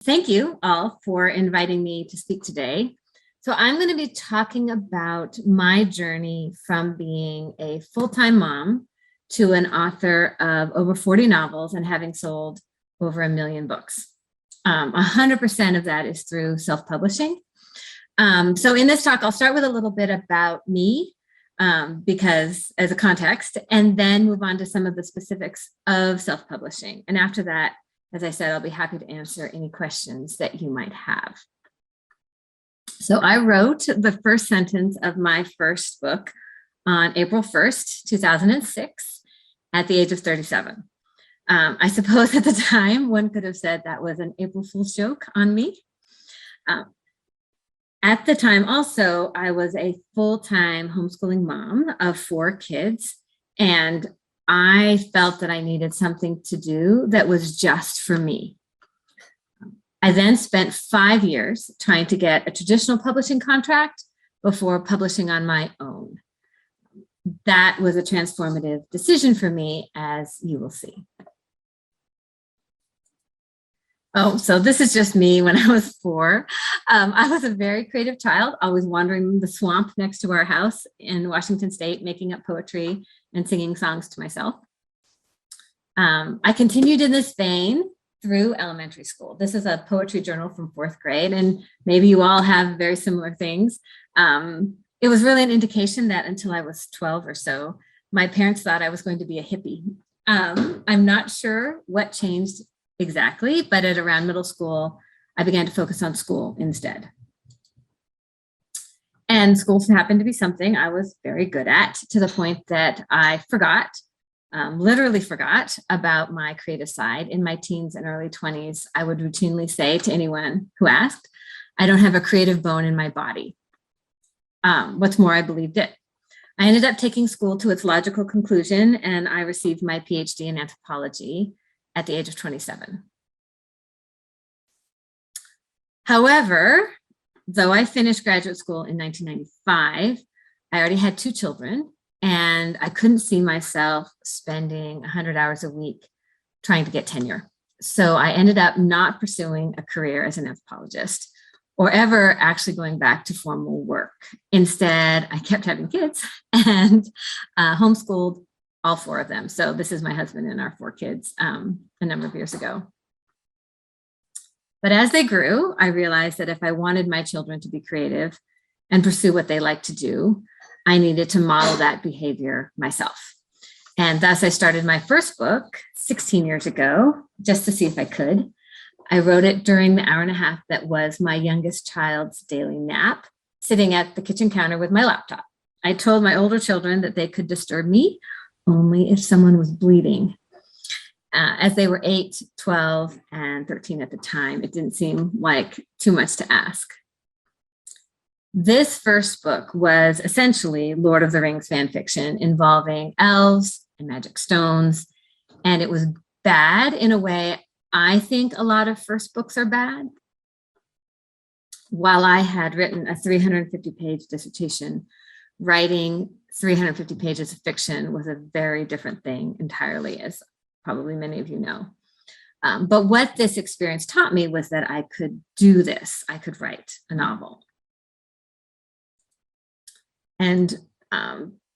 Thank you all for inviting me to speak today. So I'm going to be talking about my journey from being a full-time mom to an author of over 40 novels and having sold over 1 million books. 100% of that is through self-publishing. So in this talk, I'll start with a little bit about me because as a context, and then move on to some of the specifics of self-publishing. And after that, as I said, I'll be happy to answer any questions that you might have. So I wrote the first sentence of my first book on April 1st, 2006, at the age of 37. I suppose at the time, one could have said that was an April Fool's joke on me. At the time also, I was a full-time homeschooling mom of 4 kids, and I felt that I needed something to do that was just for me. I then spent 5 years trying to get a traditional publishing contract before publishing on my own. That was a transformative decision for me, as you will see. Oh, so this is just me when I was 4. I was a very creative child, always wandering the swamp next to our house in Washington State, making up poetry and singing songs to myself. I continued in this vein through elementary school. This is a poetry journal from 4th grade, and maybe you all have very similar things. It was really an indication that until I was 12 or so, my parents thought I was going to be a hippie. I'm not sure what changed exactly, but at around middle school, I began to focus on school instead. And school happened to be something I was very good at, to the point that I forgot, literally forgot about my creative side. In my teens and early 20s, I would routinely say to anyone who asked, I don't have a creative bone in my body. What's more, I believed it. I ended up taking school to its logical conclusion, and I received my PhD in anthropology at the age of 27. However, though I finished graduate school in 1995, I already had 2 children, and I couldn't see myself spending 100 hours a week trying to get tenure. So I ended up not pursuing a career as an anthropologist or ever actually going back to formal work. Instead, I kept having kids and homeschooled all 4 of them. So this is my husband and our 4 kids a number of years ago. But as they grew, I realized that if I wanted my children to be creative and pursue what they like to do, I needed to model that behavior myself. And thus I started my first book 16 years ago, just to see if I could. I wrote it during the hour and a half that was my youngest child's daily nap, sitting at the kitchen counter with my laptop. I told my older children that they could disturb me only if someone was bleeding. As they were 8, 12, and 13 at the time, it didn't seem like too much to ask. This first book was essentially Lord of the Rings fan fiction involving elves and magic stones, and it was bad in a way I think a lot of first books are bad. While I had written a 350-page dissertation, writing 350 pages of fiction was a very different thing entirely, as probably many of you know. But what this experience taught me was that I could do this. I could write a novel. And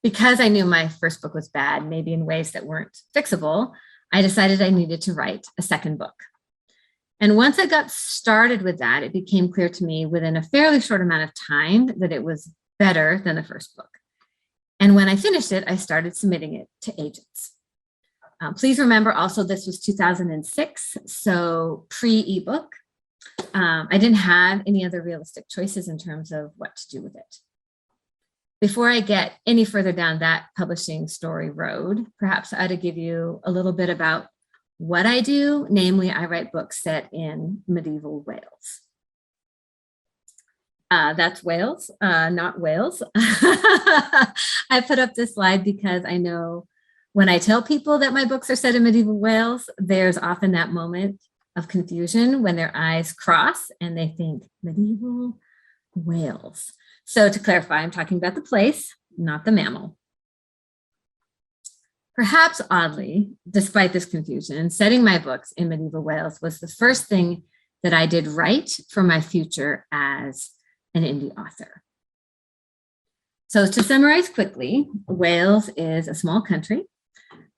because I knew my first book was bad, maybe in ways that weren't fixable, I decided I needed to write a second book. And once I got started with that, it became clear to me within a fairly short amount of time that it was better than the first book. And when I finished it, I started submitting it to agents. Please remember also this was 2006, so pre-ebook. I didn't have any other realistic choices in terms of what to do with it. Before I get any further down that publishing story road, perhaps I ought to give you a little bit about what I do. Namely, I write books set in medieval Wales. That's Wales, not Wales. I put up this slide because I know when I tell people that my books are set in medieval Wales, there's often that moment of confusion when their eyes cross and they think medieval Wales. So to clarify, I'm talking about the place, not the mammal. Perhaps oddly, despite this confusion, setting my books in medieval Wales was the first thing that I did right for my future as an indie author. So to summarize quickly, Wales is a small country,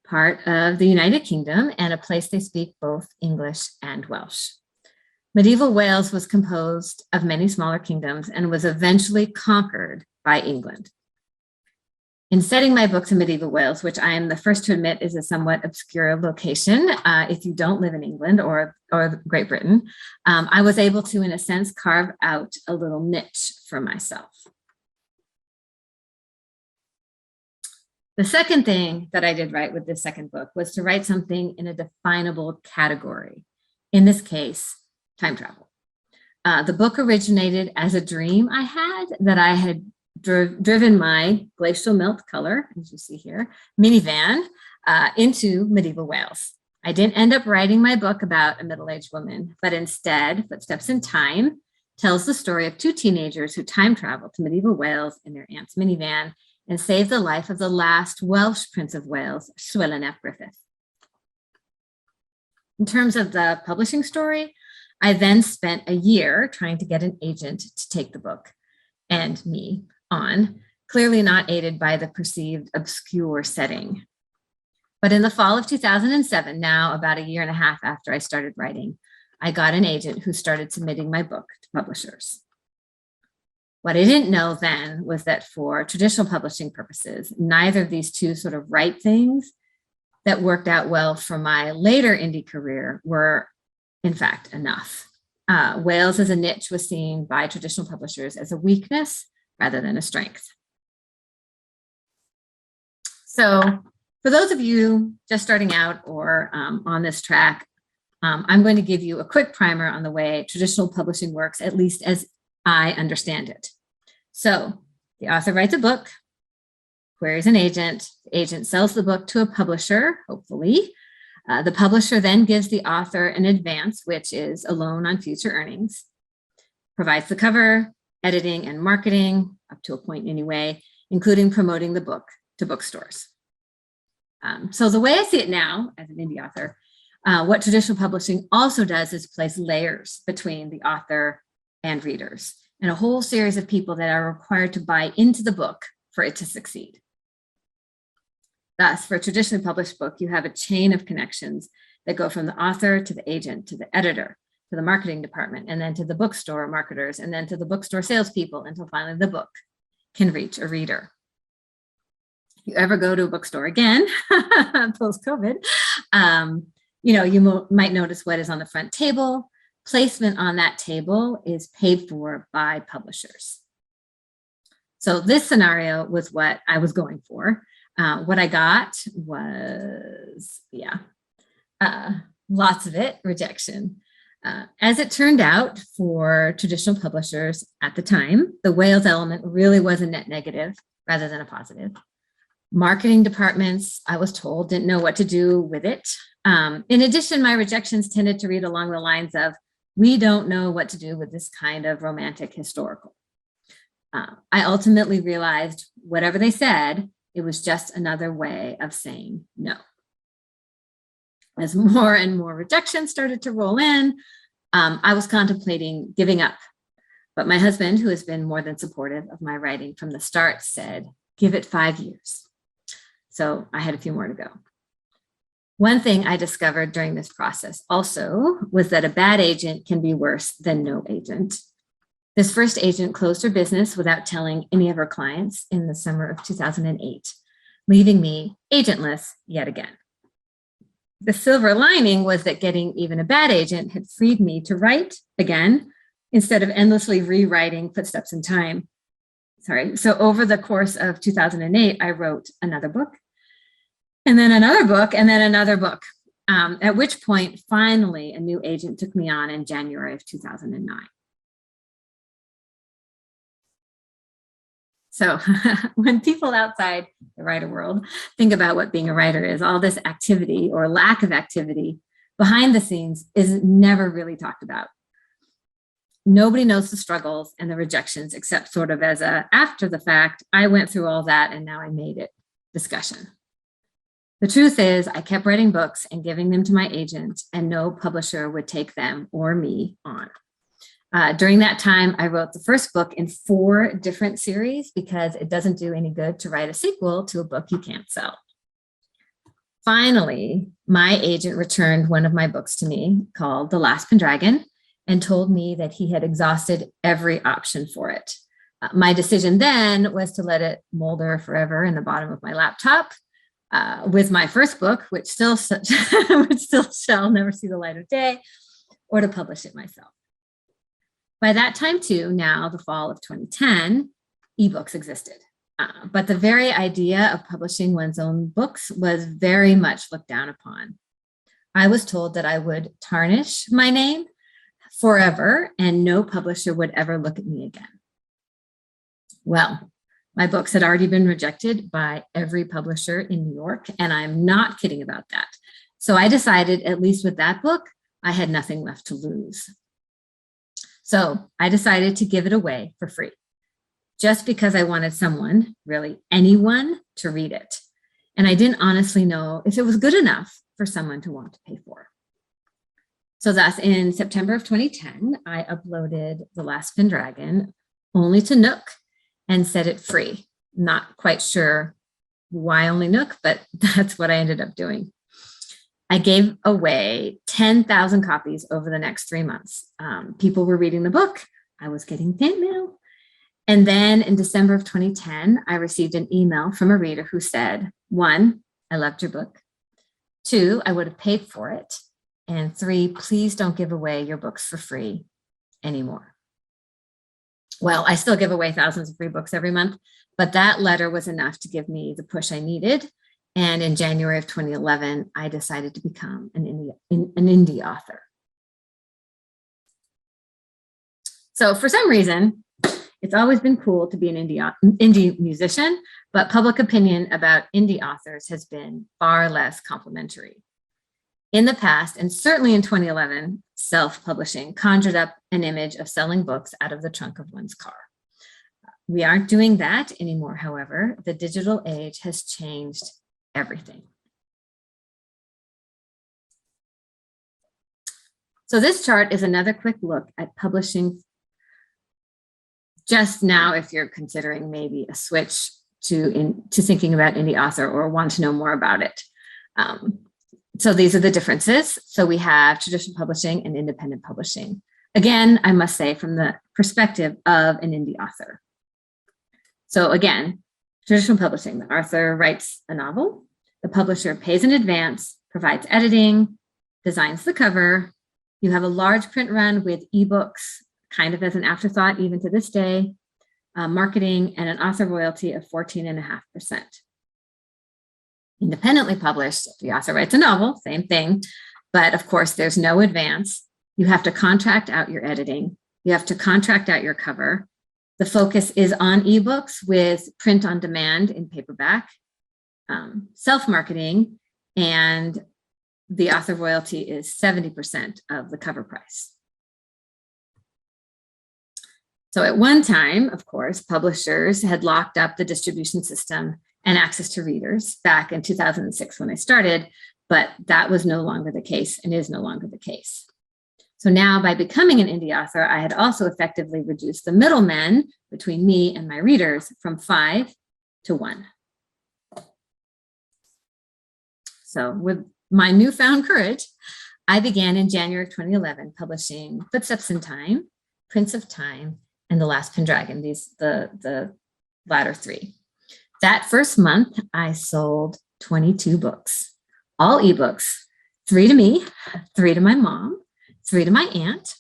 part of the United Kingdom, and a place they speak both English and Welsh. Medieval Wales was composed of many smaller kingdoms and was eventually conquered by England. In setting my book to medieval Wales, which I am the first to admit is a somewhat obscure location if you don't live in England or Great Britain, I was able to, in a sense, carve out a little niche for myself. The second thing that I did right with this second book was to write something in a definable category. In this case, time travel. The book originated as a dream I had driven my glacial melt color, as you see here, minivan into medieval Wales. I didn't end up writing my book about a middle-aged woman, but instead, Footsteps in Time tells the story of two teenagers who time travel to medieval Wales in their aunt's minivan and save the life of the last Welsh Prince of Wales, Llywelyn ap Griffith. In terms of the publishing story, I then spent a year trying to get an agent to take the book and me on, clearly not aided by the perceived obscure setting. But in the fall of 2007, now about a year and a half after I started writing, I got an agent who started submitting my book to publishers. What I didn't know then was that for traditional publishing purposes, neither of these two sort of right things that worked out well for my later indie career were, in fact, enough. Wales as a niche was seen by traditional publishers as a weakness rather than a strength. So for those of you just starting out or on this track, I'm going to give you a quick primer on the way traditional publishing works, at least as I understand it. So the author writes a book, queries an agent, the agent sells the book to a publisher, hopefully. The publisher then gives the author an advance, which is a loan on future earnings, provides the cover, editing and marketing, up to a point anyway, including promoting the book to bookstores. So the way I see it now as an indie author, what traditional publishing also does is place layers between the author and readers, and a whole series of people that are required to buy into the book for it to succeed. Thus, for a traditionally published book, you have a chain of connections that go from the author to the agent, to the editor, to the marketing department, and then to the bookstore marketers, and then to the bookstore salespeople until finally the book can reach a reader. If you ever go to a bookstore again, post-COVID, you might notice what is on the front table. Placement on that table is paid for by publishers. So this scenario was what I was going for. What I got was, lots of it, rejection. As it turned out for traditional publishers at the time, the Wales element really was a net negative rather than a positive. Marketing departments, I was told, didn't know what to do with it. In addition, my rejections tended to read along the lines of, we don't know what to do with this kind of romantic historical. I ultimately realized whatever they said, it was just another way of saying no. As more and more rejections started to roll in, I was contemplating giving up. But my husband, who has been more than supportive of my writing from the start, said, give it 5 years. So I had a few more to go. One thing I discovered during this process also was that a bad agent can be worse than no agent. This first agent closed her business without telling any of her clients in the summer of 2008, leaving me agentless yet again. The silver lining was that getting even a bad agent had freed me to write again, instead of endlessly rewriting Footsteps in Time. So over the course of 2008, I wrote another book, and then another book, and then another book, at which point, finally, a new agent took me on in January of 2009. So when people outside the writer world think about what being a writer is, all this activity or lack of activity behind the scenes is never really talked about. Nobody knows the struggles and the rejections except sort of as a after the fact, I went through all that and now I made it discussion. The truth is, I kept writing books and giving them to my agent, and no publisher would take them or me on. During that time, I wrote the first book in 4 different series because it doesn't do any good to write a sequel to a book you can't sell. Finally, my agent returned one of my books to me called The Last Pendragon and told me that he had exhausted every option for it. My decision then was to let it molder forever in the bottom of my laptop with my first book, which still shall never see the light of day, or to publish it myself. By that time too, now the fall of 2010, ebooks existed. But the very idea of publishing one's own books was very much looked down upon. I was told that I would tarnish my name forever and no publisher would ever look at me again. Well, my books had already been rejected by every publisher in New York, and I'm not kidding about that. So I decided, at least with that book, I had nothing left to lose. So I decided to give it away for free, just because I wanted someone, really anyone, to read it. And I didn't honestly know if it was good enough for someone to want to pay for. So thus, in September of 2010, I uploaded The Last Pendragon only to Nook and set it free. Not quite sure why only Nook, but that's what I ended up doing. I gave away 10,000 copies over the next 3 months. People were reading the book. I was getting fan mail. And then in December of 2010, I received an email from a reader who said, 1, I loved your book. 2, I would have paid for it. And 3, please don't give away your books for free anymore. Well, I still give away thousands of free books every month, but that letter was enough to give me the push I needed. And in January of 2011, I decided to become an indie author. So for some reason, it's always been cool to be an indie musician, but public opinion about indie authors has been far less complimentary. In the past, and certainly in 2011, self-publishing conjured up an image of selling books out of the trunk of one's car. We aren't doing that anymore, however. The digital age has changed everything. So this chart is another quick look at publishing just now if you're considering maybe a switch to thinking about indie author or want to know more about it. So these are the differences. So we have traditional publishing and independent publishing. Again, I must say from the perspective of an indie author. So again, traditional publishing, the author writes a novel, the publisher pays in advance, provides editing, designs the cover. You have a large print run with ebooks, kind of as an afterthought, even to this day, marketing, and an author royalty of 14.5%. Independently published, the author writes a novel, same thing, but of course there's no advance. You have to contract out your editing. You have to contract out your cover. The focus is on ebooks with print on demand in paperback, self-marketing, and the author royalty is 70% of the cover price. So at one time, of course, publishers had locked up the distribution system and access to readers back in 2006 when I started, but that was no longer the case and is no longer the case. So now by becoming an indie author, I had also effectively reduced the middlemen between me and my readers from 5 to 1. So with my newfound courage, I began in January of 2011 publishing Footsteps in Time, Prince of Time, and The Last Pendragon, the latter 3. That first month, I sold 22 books, all ebooks, 3 to me, 3 to my mom, 3 to my aunt.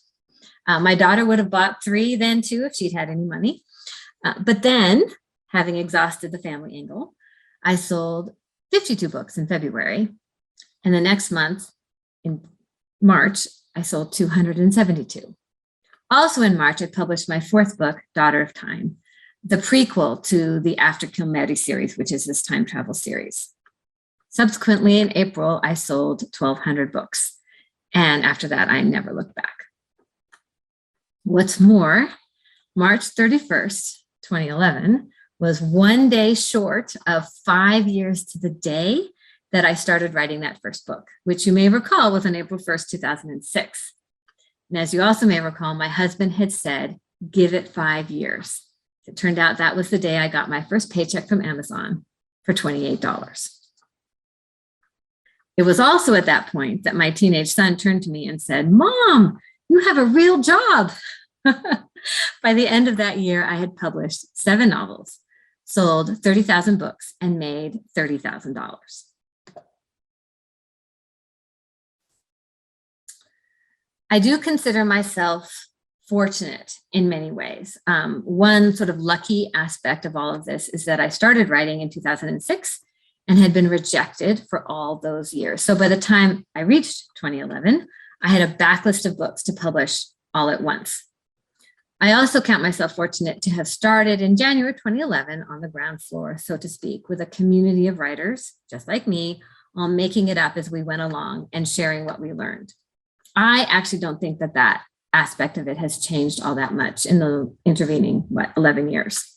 My daughter would have bought 3 then too if she'd had any money. But then, having exhausted the family angle, I sold 52 books in February. And the next month, in March, I sold 272. Also in March, I published my 4th book, Daughter of Time, the prequel to the After Kilmeri series, which is this time travel series. Subsequently, in April, I sold 1,200 books. And after that, I never looked back. What's more, March 31st, 2011, was one day short of 5 years to the day that I started writing that first book, which you may recall was on April 1st, 2006. And as you also may recall, my husband had said, give it 5 years. It turned out that was the day I got my first paycheck from Amazon for $28. It was also at that point that my teenage son turned to me and said, Mom, you have a real job. By the end of that year, I had published 7 novels, sold 30,000 books, and made $30,000. I do consider myself fortunate in many ways. One sort of lucky aspect of all of this is that I started writing in 2006 and had been rejected for all those years. So by the time I reached 2011, I had a backlist of books to publish all at once. I also count myself fortunate to have started in January 2011 on the ground floor, so to speak, with a community of writers, just like me, all making it up as we went along and sharing what we learned. I actually don't think that that aspect of it has changed all that much in the intervening, 11 years.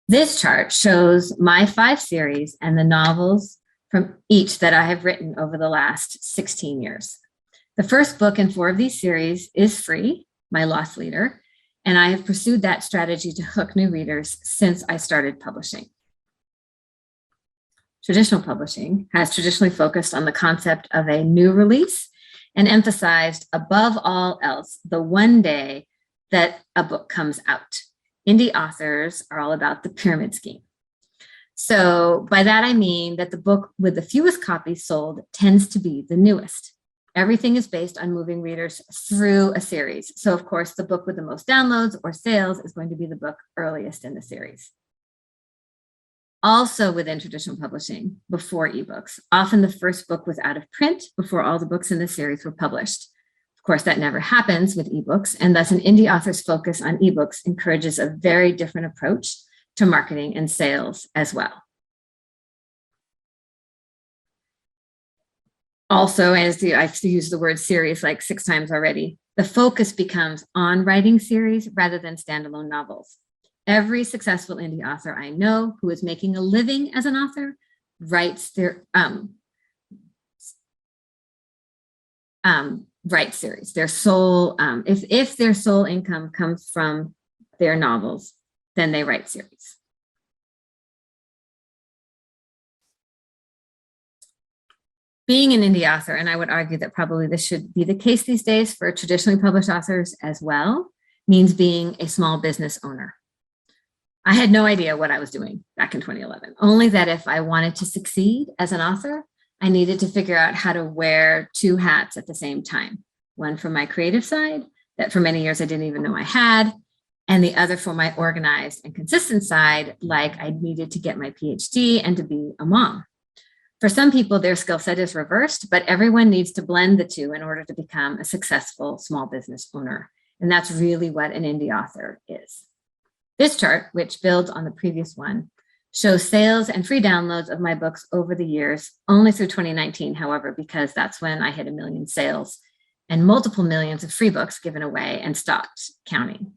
This chart shows my 5 series and the novels from each that I have written over the last 16 years. The first book in 4 of these series is free, My Lost Leader, and I have pursued that strategy to hook new readers since I started publishing. Traditional publishing has traditionally focused on the concept of a new release and emphasized above all else the one day that a book comes out. Indie authors are all about the pyramid scheme. So by that I mean that the book with the fewest copies sold tends to be the newest. Everything is based on moving readers through a series. So of course, the book with the most downloads or sales is going to be the book earliest in the series. Also within traditional publishing, before ebooks, often the first book was out of print before all the books in the series were published. Of course, that never happens with ebooks, and thus an indie author's focus on ebooks encourages a very different approach to marketing and sales as well. Also, as I've used the word series like 6 times already, the focus becomes on writing series rather than standalone novels. Every successful indie author I know who is making a living as an author writes their write series. Their sole, if their sole income comes from their novels, then they write series. Being an indie author, and I would argue that probably this should be the case these days for traditionally published authors as well, means being a small business owner. I had no idea what I was doing back in 2011, only that if I wanted to succeed as an author, I needed to figure out how to wear 2 hats at the same time. One for my creative side that for many years I didn't even know I had, and the other for my organized and consistent side, like I needed to get my PhD and to be a mom. For some people, their skill set is reversed, but everyone needs to blend the 2 in order to become a successful small business owner. And that's really what an indie author is. This chart, which builds on the previous one, shows sales and free downloads of my books over the years, only through 2019, however, because that's when I hit 1 million sales and multiple millions of free books given away and stopped counting.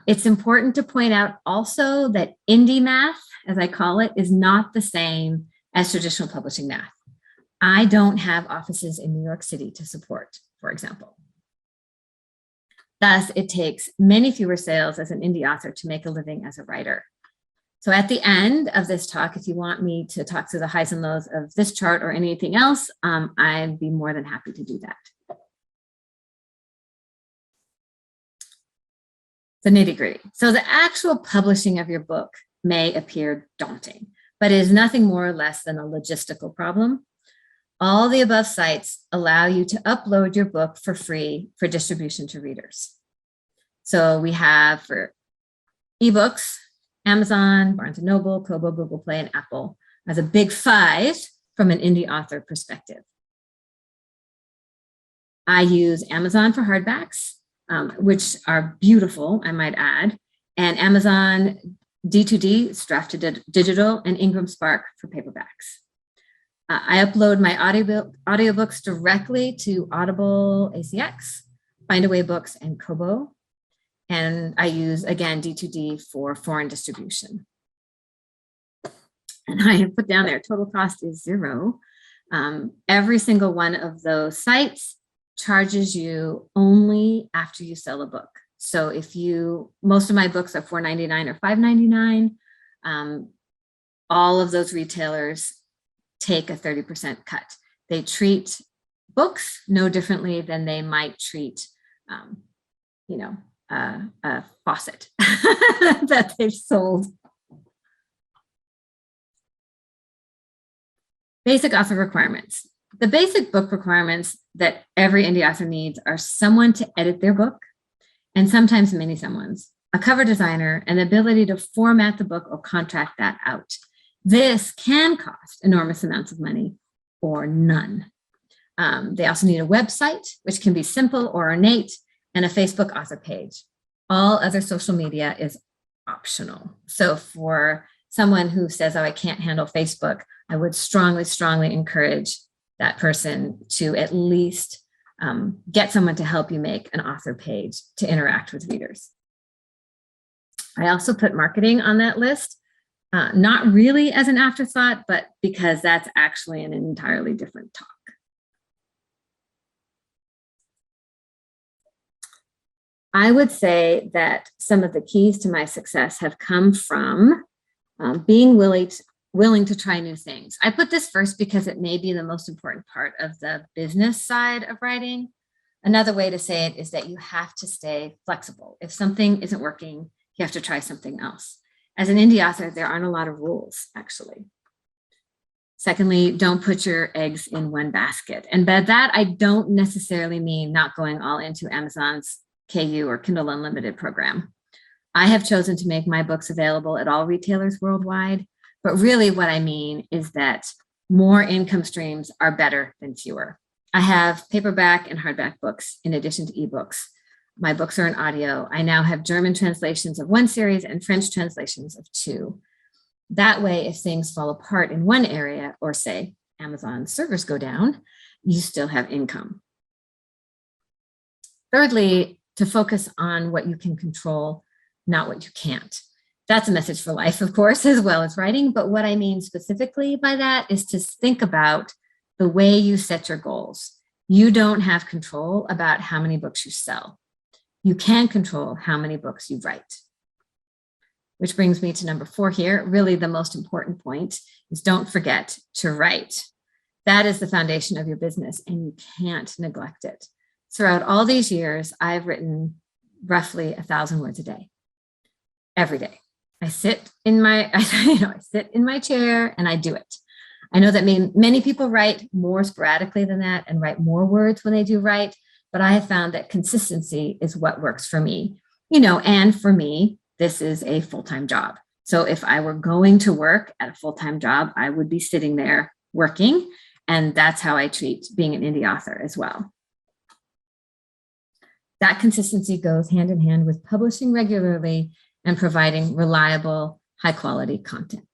It's important to point out also that indie math, as I call it, is not the same as traditional publishing math. I don't have offices in New York City to support, for example. Thus, it takes many fewer sales as an indie author to make a living as a writer. So at the end of this talk, if you want me to talk through the highs and lows of this chart or anything else, I'd be more than happy to do that. The nitty-gritty. So the actual publishing of your book may appear daunting, but it is nothing more or less than a logistical problem. All the above sites allow you to upload your book for free for distribution to readers. So we have for ebooks, Amazon, Barnes & Noble, Kobo, Google Play, and Apple as a big 5 from an indie author perspective. I use Amazon for hardbacks, which are beautiful, I might add, and Amazon D2D, Draft to Digital, and Ingram Spark for paperbacks. I upload my audiobooks directly to Audible, ACX, Findaway Books, and Kobo. And I use, again, D2D for foreign distribution. And I have put down there, total cost is $0. Every single one of those sites charges you only after you sell a book. So most of my books are $4.99 or $5.99. All of those retailers take a 30% cut. They treat books no differently than they might treat, a faucet that they've sold. Basic author requirements. The basic book requirements that every indie author needs are someone to edit their book, and sometimes many someones, a cover designer, and the ability to format the book or contract that out. This can cost enormous amounts of money or none. They also need a website, which can be simple or ornate, and a Facebook author page. All other social media is optional. So for someone who says, oh, I can't handle Facebook, I would strongly, strongly encourage that person to at least get someone to help you make an author page to interact with readers. I also put marketing on that list, not really as an afterthought, but because that's actually an entirely different talk. I would say that some of the keys to my success have come from being willing to try new things. I put this first because it may be the most important part of the business side of writing. Another way to say it is that you have to stay flexible. If something isn't working, you have to try something else. As an indie author, there aren't a lot of rules, actually. Secondly, don't put your eggs in one basket. And by that, I don't necessarily mean not going all into Amazon's KU or Kindle Unlimited program. I have chosen to make my books available at all retailers worldwide, but really what I mean is that more income streams are better than fewer. I have paperback and hardback books in addition to ebooks. My books are in audio. I now have German translations of one series and French translations of 2. That way, if things fall apart in one area, or say Amazon servers go down, you still have income. Thirdly, to focus on what you can control, not what you can't. That's a message for life, of course, as well as writing. But what I mean specifically by that is to think about the way you set your goals. You don't have control about how many books you sell. You can control how many books you write. Which brings me to number 4 here. Really, the most important point is don't forget to write. That is the foundation of your business, and you can't neglect it. Throughout all these years, I've written roughly 1,000 words a day, every day. I sit in my, I sit in my chair and I do it. I know that many people write more sporadically than that and write more words when they do write, but I have found that consistency is what works for me. And for me, this is a full-time job. So if I were going to work at a full-time job, I would be sitting there working, and that's how I treat being an indie author as well. That consistency goes hand in hand with publishing regularly and providing reliable, high-quality content.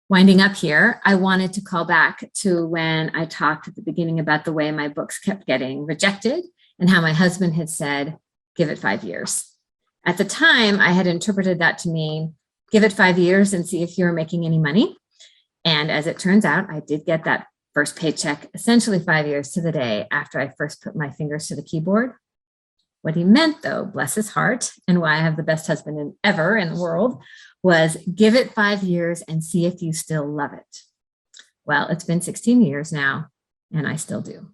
Winding up here, I wanted to call back to when I talked at the beginning about the way my books kept getting rejected and how my husband had said, give it 5 years. At the time, I had interpreted that to mean, give it 5 years and see if you're making any money. And as it turns out, I did get that first paycheck essentially 5 years to the day after I first put my fingers to the keyboard. What he meant, though, bless his heart, and why I have the best husband ever in the world, was give it 5 years and see if you still love it. Well, it's been 16 years now, and I still do.